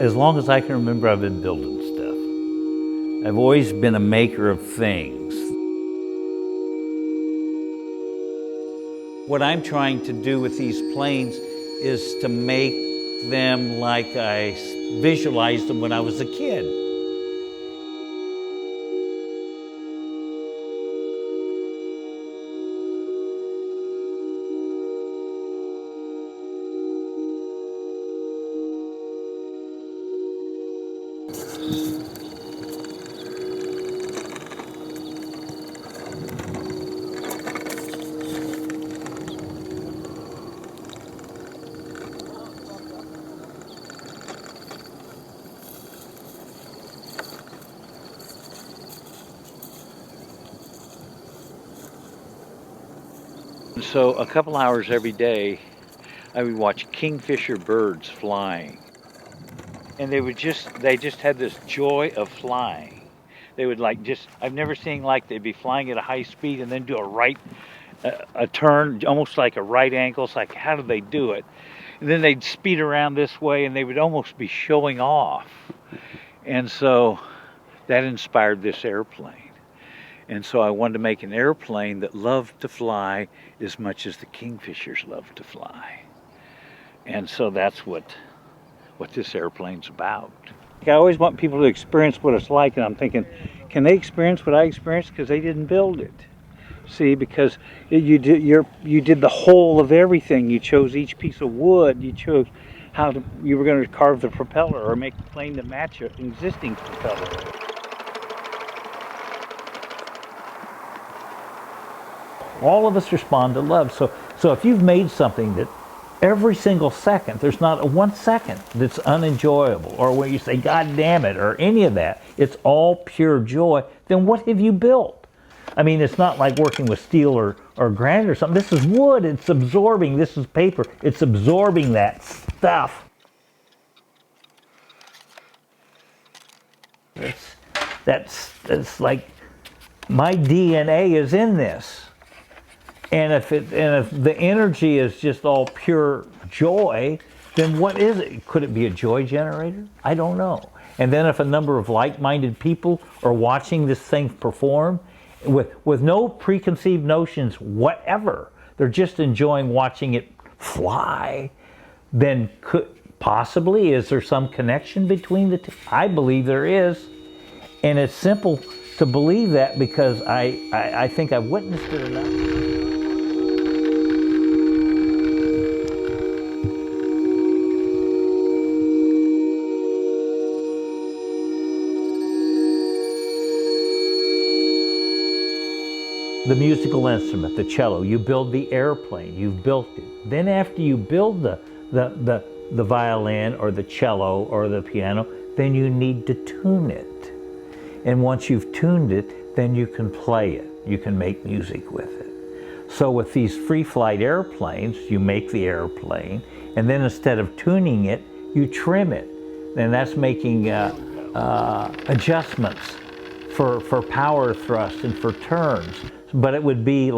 As long as I can remember, I've been building stuff. I've always been a maker of things. What I'm trying to do with these planes is to make them like I visualized them when I was a kid. So a couple hours every day, I would watch kingfisher birds flying. And they just had this joy of flying. They would I've never seen they'd be flying at a high speed and then do a turn, almost like a right angle. It's like, how do they do it? And then they'd speed around this way and they would almost be showing off. And so that inspired this airplane. And so I wanted to make an airplane that loved to fly as much as the kingfishers love to fly. And so that's what this airplane's about. I always want people to experience what it's like, and I'm thinking, can they experience what I experienced? Because they didn't build it. See, because you did the whole of everything. You chose each piece of wood. You chose you were going to carve the propeller or make the plane to match an existing propeller. All of us respond to love. So if you've made something that every single second, there's not a 1 second that's unenjoyable, or where you say, God damn it, or any of that, it's all pure joy, then what have you built? I mean, it's not like working with steel or granite or something. This is wood, it's absorbing, this is paper, it's absorbing that stuff. It's like my DNA is in this. And if the energy is just all pure joy, then what is it? Could it be a joy generator? I don't know. And then if a number of like-minded people are watching this thing perform with no preconceived notions whatever, they're just enjoying watching it fly, then is there some connection between the two? I believe there is. And it's simple to believe that because I think I've witnessed it enough. The musical instrument, the cello, you build the airplane, you've built it. Then after you build the violin or the cello or the piano, then you need to tune it. And once you've tuned it, then you can play it. You can make music with it. So with these free flight airplanes, you make the airplane, and then instead of tuning it, you trim it. And that's making adjustments for power thrust and for turns. But it would be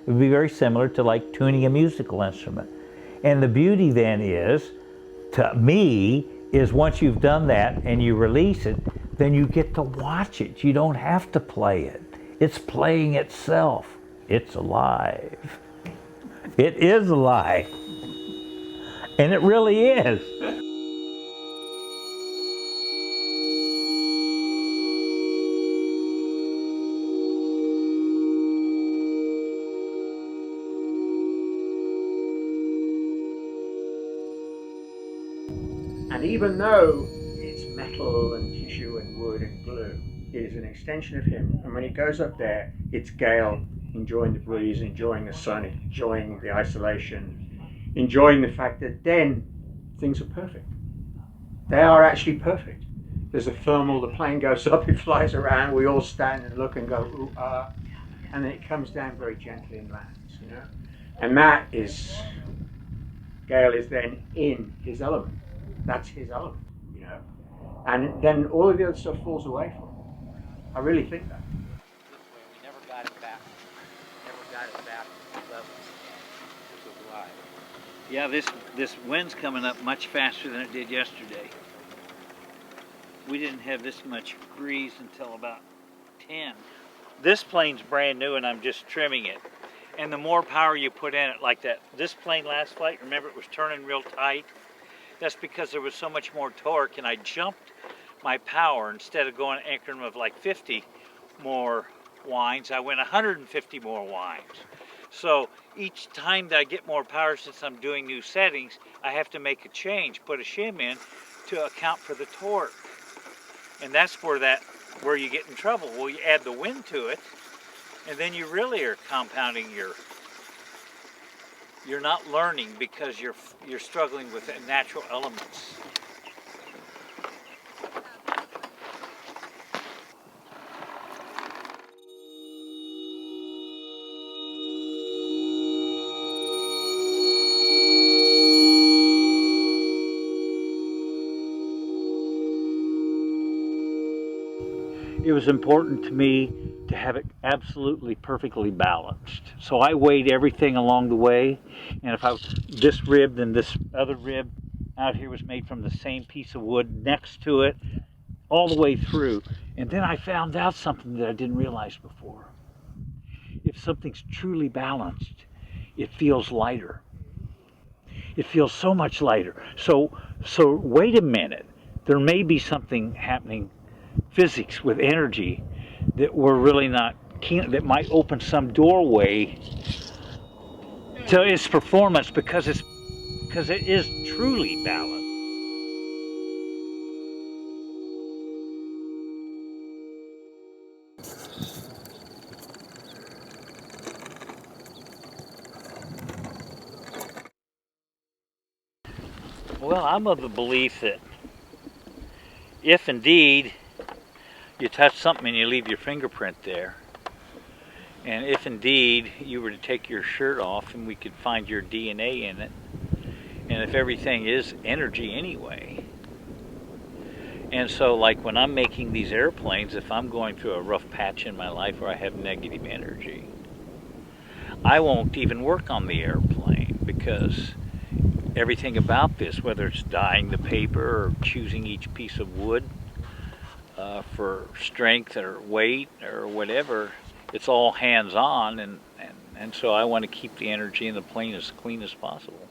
very similar to like tuning a musical instrument. And the beauty then is, to me, is once you've done that and you release it, then you get to watch it. You don't have to play it. It's playing itself. It's alive. It is alive. And it really is. And even though it's metal and tissue and wood and glue, it is an extension of him. And when he goes up there, it's Gale enjoying the breeze, enjoying the sun, enjoying the isolation, enjoying the fact that then things are perfect. They are actually perfect. There's a thermal, the plane goes up, it flies around, we all stand and look and go, ooh, ah, and then it comes down very gently and lands, you know. And that is, Gale is then in his element. That's his element, you know. And then all of the other stuff falls away from him. I really think that. We never got it back. Levels. Yeah, this wind's coming up much faster than it did yesterday. we didn't have this much grease until about 10. This plane's brand new and I'm just trimming it. And the more power you put in it, like that, this plane last flight, remember it was turning real tight? That's because there was so much more torque, and I jumped my power. Instead of going an increment of like 50 more winds, I went 150 more winds. So each time that I get more power, since I'm doing new settings, I have to make a change, put a shim in to account for the torque. And that's where you get in trouble. Well, you add the wind to it, and then you really are compounding you're not learning because you're struggling with natural elements. It was important to me to have it absolutely perfectly balanced. So I weighed everything along the way, and if this rib and this other rib out here was made from the same piece of wood next to it, all the way through. And then I found out something that I didn't realize before. If something's truly balanced, it feels lighter. It feels so much lighter. So wait a minute. There may be something happening physics with energy that we're really not keen, that might open some doorway to its performance because it is truly balanced. Well, I'm of the belief that if indeed you touch something and you leave your fingerprint there, and if indeed you were to take your shirt off and we could find your DNA in it, and if everything is energy anyway, and so like when I'm making these airplanes, if I'm going through a rough patch in my life where I have negative energy, I won't even work on the airplane because everything about this, whether it's dyeing the paper or choosing each piece of wood for strength or weight or whatever, it's all hands-on, and so I want to keep the energy in the plane as clean as possible.